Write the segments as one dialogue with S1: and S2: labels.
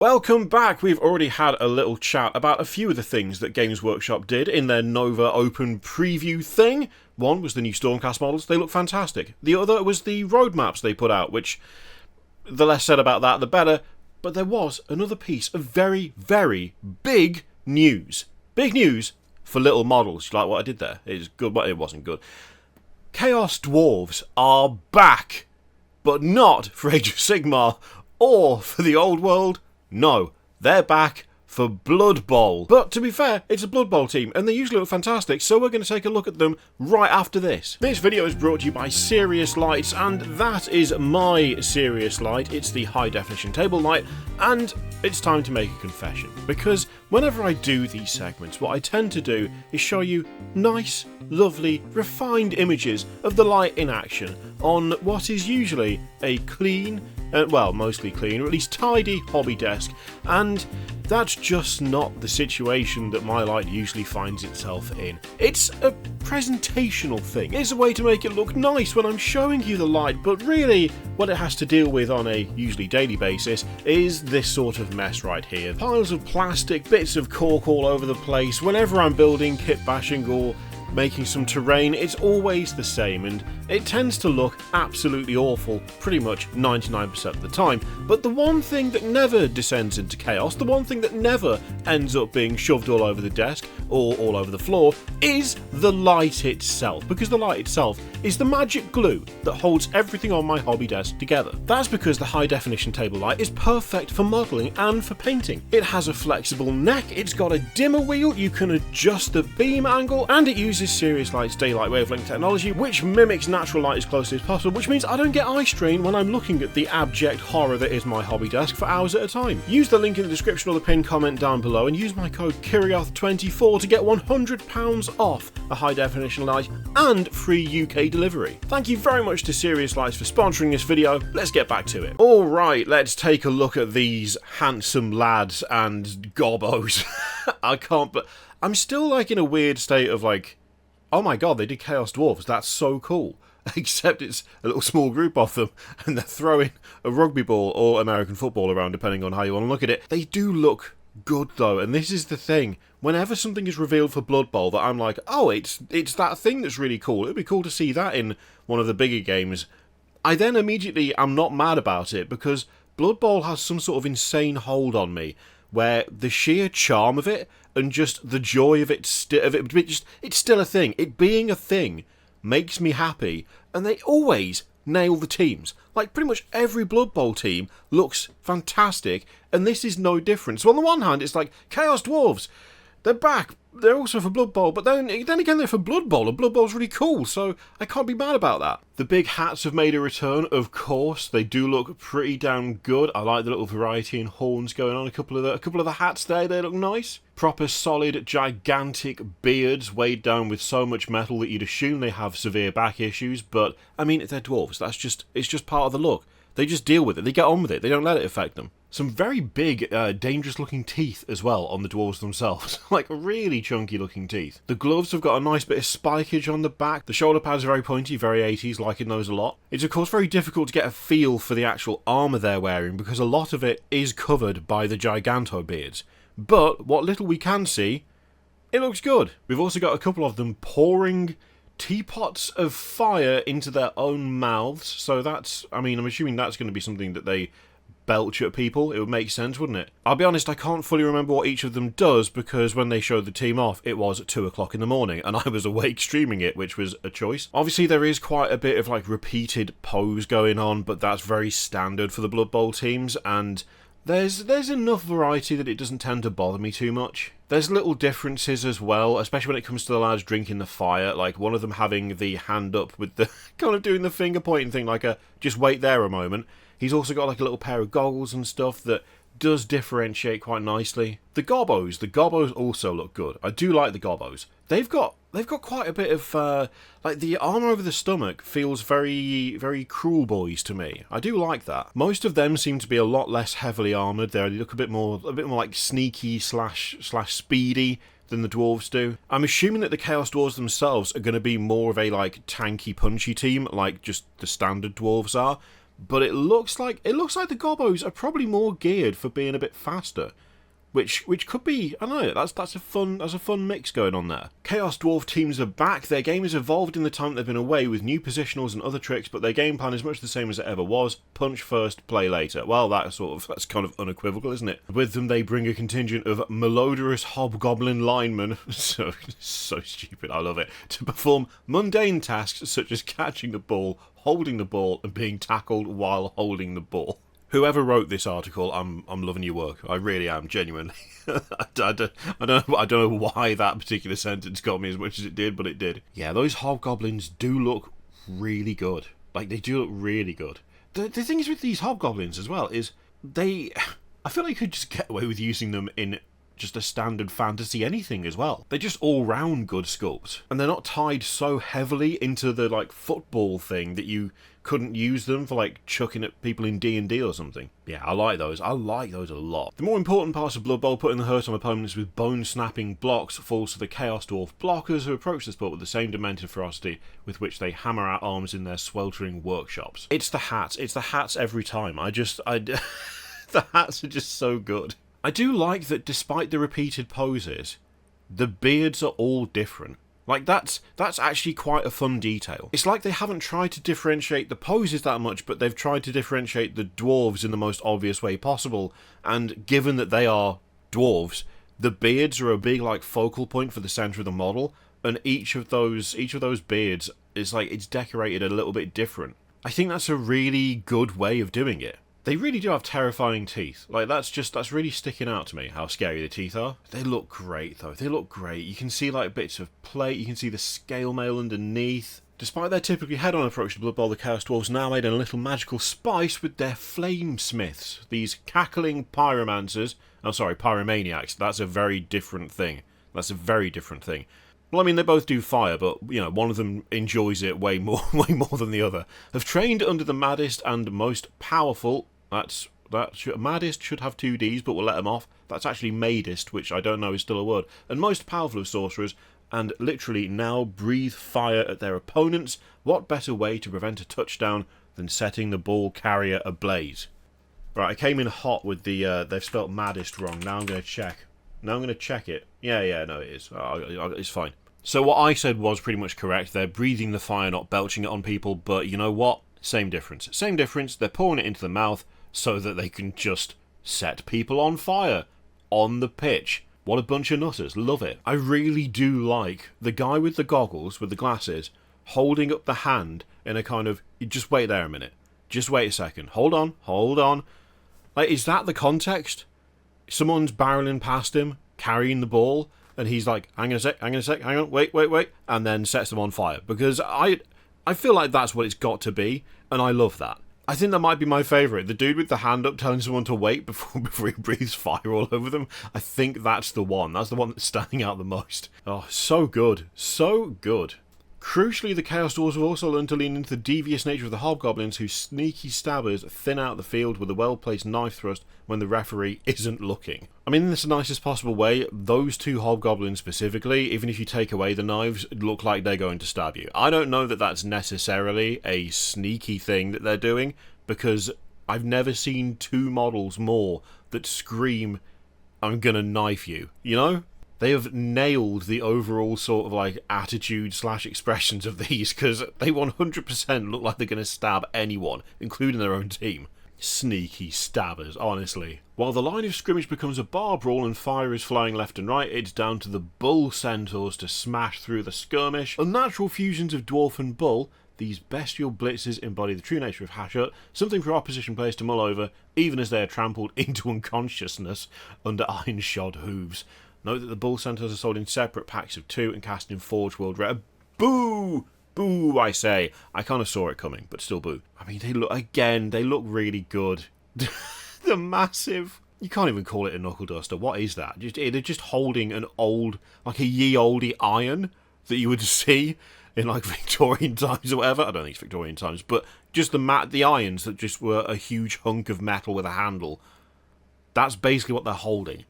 S1: Welcome back! We've already had a little chat about a few of the things that Games Workshop did in their Nova Open preview thing. One was the new Stormcast models, they look fantastic. The other was the roadmaps they put out, which, the less said about that the better. But there was another piece of very, very big news. Big news for little models. You like what I did there? It was good, but it wasn't good. Chaos Dwarfs are back! But not for Age of Sigmar or for the old world. No, they're back for Blood Bowl. But to be fair, it's a Blood Bowl team, and they usually look fantastic, so we're going to take a look at them right after this. This video is brought to you by Serious Lights, and that is my Serious Light. It's the high definition table light, and it's time to make a confession. Because whenever I do these segments, what I tend to do is show you nice, lovely, refined images of the light in action on what is usually a clean, well, mostly clean, or at least tidy hobby desk, and that's just not the situation that my light usually finds itself in. It's a presentational thing. It's a way to make it look nice when I'm showing you the light, but really what it has to deal with on a usually daily basis is this sort of mess right here. Piles of plastic, bits of cork all over the place. Whenever I'm building, kit bashing, or making some terrain, it's always the same, and it tends to look absolutely awful pretty much 99% of the time. But the one thing that never descends into chaos, the one thing that never ends up being shoved all over the desk or all over the floor, is the light itself, because the light itself is the magic glue that holds everything on my hobby desk together. That's because the high definition table light is perfect for modelling and for painting. It has a flexible neck, it's got a dimmer wheel, you can adjust the beam angle, and it uses Serious Light's daylight wavelength technology, which mimics natural light as closely as possible, which means I don't get eye strain when I'm looking at the abject horror that is my hobby desk for hours at a time. Use the link in the description or the pinned comment down below and use my code KIRIOTH24 to get £100 off a high definition light and free UK delivery. Thank you very much to Serious Lights for sponsoring this video. Let's get back to it. Alright, let's take a look at these handsome lads and gobbos. I can't, but I'm still like in a weird state of like, oh my god, they did Chaos Dwarfs, that's so cool. Except it's a little small group of them, and they're throwing a rugby ball or American football around, depending on how you want to look at it. They do look good, though, and this is the thing. Whenever something is revealed for Blood Bowl that I'm like, oh, it's that thing that's really cool, it'd be cool to see that in one of the bigger games, I then immediately am not mad about it, because Blood Bowl has some sort of insane hold on me, where the sheer charm of it and just the joy of it's still a thing. It being a thing makes me happy, and they always nail the teams. Like, pretty much every Blood Bowl team looks fantastic, and this is no different. So on the one hand, it's like, Chaos Dwarfs, they're back. They're also for Blood Bowl, but then again they're for Blood Bowl, and Blood Bowl's really cool, so I can't be mad about that. The big hats have made a return, of course. They do look pretty damn good. I like the little variety in horns going on. A couple of the hats there, they look nice. Proper solid, gigantic beards weighed down with so much metal that you'd assume they have severe back issues, but I mean, they're dwarves. It's just part of the look. They just deal with it. They get on with it. They don't let it affect them. Some very big, dangerous-looking teeth as well on the dwarves themselves. Like, really chunky-looking teeth. The gloves have got a nice bit of spikage on the back. The shoulder pads are very pointy, very 80s, liking those a lot. It's, of course, very difficult to get a feel for the actual armour they're wearing, because a lot of it is covered by the Giganto beards. But what little we can see, it looks good. We've also got a couple of them pouring teapots of fire into their own mouths, so that's, I mean, I'm assuming that's going to be something that they belch at people. It would make sense, wouldn't it? I'll be honest, I can't fully remember what each of them does, because when they showed the team off, it was at 2 o'clock in the morning, and I was awake streaming it, which was a choice. Obviously, there is quite a bit of, like, repeated pose going on, but that's very standard for the Blood Bowl teams, and there's enough variety that it doesn't tend to bother me too much. There's little differences as well, especially when it comes to the lads drinking the fire, like one of them having the hand up with the kind of doing the finger pointing thing, like a just wait there a moment. He's also got like a little pair of goggles and stuff that does differentiate quite nicely. The gobbos also look good. I do like the gobbos. They've got quite a bit of like the armor over the stomach feels very, very Cruel Boys to me. I do like that. Most of them seem to be a lot less heavily armored. They look a bit more like sneaky slash speedy than the dwarves do. I'm assuming that the Chaos Dwarves themselves are going to be more of a like tanky, punchy team, like just the standard dwarves are. but it looks like the Gobbos are probably more geared for being a bit faster. Which could be, I don't know, that's a fun mix going on there. Chaos Dwarf teams are back. Their game has evolved in the time they've been away with new positionals and other tricks, but their game plan is much the same as it ever was. Punch first, play later. Well, that's kind of unequivocal, isn't it? With them, they bring a contingent of malodorous hobgoblin linemen, so stupid, I love it, to perform mundane tasks such as catching the ball, holding the ball, and being tackled while holding the ball. Whoever wrote this article, I'm loving your work. I really am, genuinely. I don't know why that particular sentence got me as much as it did, but it did. Yeah, those hobgoblins do look really good. Like, they do look really good. The thing is with these hobgoblins as well is I feel like you could just get away with using them in just a standard fantasy anything as well. They're just all-round good sculpts. And they're not tied so heavily into the, like, football thing that you couldn't use them for, like, chucking at people in D&D or something. Yeah, I like those. I like those a lot. The more important parts of Blood Bowl, putting the hurt on opponents with bone-snapping blocks, falls to the Chaos Dwarf blockers, who approach the sport with the same demented ferocity with which they hammer out arms in their sweltering workshops. It's the hats. It's the hats every time. The hats are just so good. I do like that despite the repeated poses, the beards are all different. Like, that's actually quite a fun detail. It's like they haven't tried to differentiate the poses that much, but they've tried to differentiate the dwarves in the most obvious way possible. And given that they are dwarves, the beards are a big, like, focal point for the centre of the model, and each of those beards is, like, it's decorated a little bit different. I think that's a really good way of doing it. They really do have terrifying teeth. Like, that's really sticking out to me, how scary the teeth are. They look great, though. They look great. You can see, like, bits of plate. You can see the scale mail underneath. Despite their typically head-on approach to Blood Bowl, the Chaos Dwarves now made a little magical spice with their flamesmiths. These cackling pyromaniacs. That's a very different thing. Well, I mean, they both do fire, but, you know, one of them enjoys it way more than the other. Have trained under the maddest and most powerful... Maddest should have two Ds, but we'll let them off. That's actually madest, which I don't know is still a word. And most powerful of sorcerers, and literally now breathe fire at their opponents. What better way to prevent a touchdown than setting the ball carrier ablaze? Right, I came in hot with the... they've spelt maddest wrong. Now I'm going to check. it. Yeah, no, it is. It's fine. So what I said was pretty much correct. They're breathing the fire, not belching it on people, but you know what? Same difference. They're pouring it into the mouth so that they can just set people on fire on the pitch. What a bunch of nutters. Love it. I really do like the guy with the goggles, with the glasses, holding up the hand in a kind of, just wait there a minute. Just wait a second. Hold on. Like, is that the context? Someone's barreling past him, carrying the ball, and he's like, hang on a sec, hang on, wait, and then sets them on fire. Because I feel like that's what it's got to be, and I love that. I think that might be my favourite. The dude with the hand up telling someone to wait before he breathes fire all over them. I think that's the one. That's the one that's standing out the most. Oh, so good. So good. Crucially, the Chaos Dwarves have also learned to lean into the devious nature of the Hobgoblins, whose sneaky stabbers thin out the field with a well-placed knife thrust when the referee isn't looking. I mean, in the nicest possible way, those two Hobgoblins specifically, even if you take away the knives, look like they're going to stab you. I don't know that that's necessarily a sneaky thing that they're doing, because I've never seen two models more that scream, I'm gonna knife you, you know? They have nailed the overall sort of like attitude / expressions of these, because they 100% look like they're going to stab anyone, including their own team. Sneaky stabbers, honestly. While the line of scrimmage becomes a bar brawl and fire is flying left and right, it's down to the bull centaurs to smash through the skirmish. Unnatural fusions of dwarf and bull, these bestial blitzes embody the true nature of Hashut, something for opposition players to mull over, even as they are trampled into unconsciousness under iron-shod hooves. Note that the bull centaurs are sold in separate packs of 2 and cast in Forge World Rare. Boo! Boo, I say. I kind of saw it coming, but still boo. I mean, they look really good. The massive... You can't even call it a knuckle duster. What is that? They're just holding an old, like a ye olde iron that you would see in like Victorian times or whatever. I don't think it's Victorian times, but just the irons that just were a huge hunk of metal with a handle. That's basically what they're holding.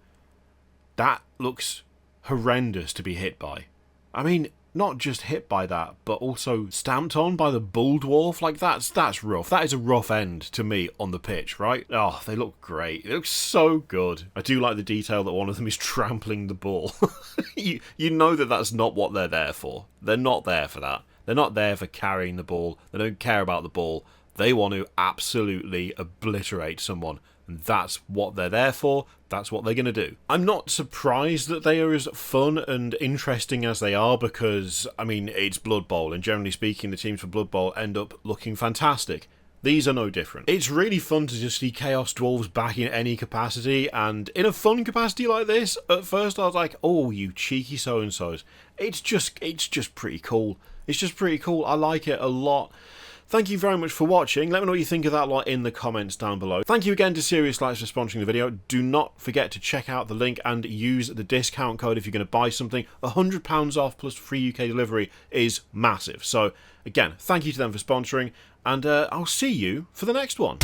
S1: That looks horrendous to be hit by. I mean, not just hit by that, but also stamped on by the bull dwarf. Like, that's rough. That is a rough end to me on the pitch, right? Oh, they look great. They look so good. I do like the detail that one of them is trampling the ball. You know that that's not what they're there for. They're not there for that. They're not there for carrying the ball. They don't care about the ball. They want to absolutely obliterate someone. And that's what they're there for. That's what they're going to do. I'm not surprised that they are as fun and interesting as they are because, I mean, it's Blood Bowl, and generally speaking, the teams for Blood Bowl end up looking fantastic. These are no different. It's really fun to just see Chaos Dwarves back in any capacity, and in a fun capacity like this, at first I was like, oh, you cheeky so-and-sos. It's just pretty cool. It's just pretty cool. I like it a lot. Thank you very much for watching. Let me know what you think of that lot in the comments down below. Thank you again to Serious Lights for sponsoring the video. Do not forget to check out the link and use the discount code if you're going to buy something. £100 off plus free UK delivery is massive. So, again, thank you to them for sponsoring, and I'll see you for the next one.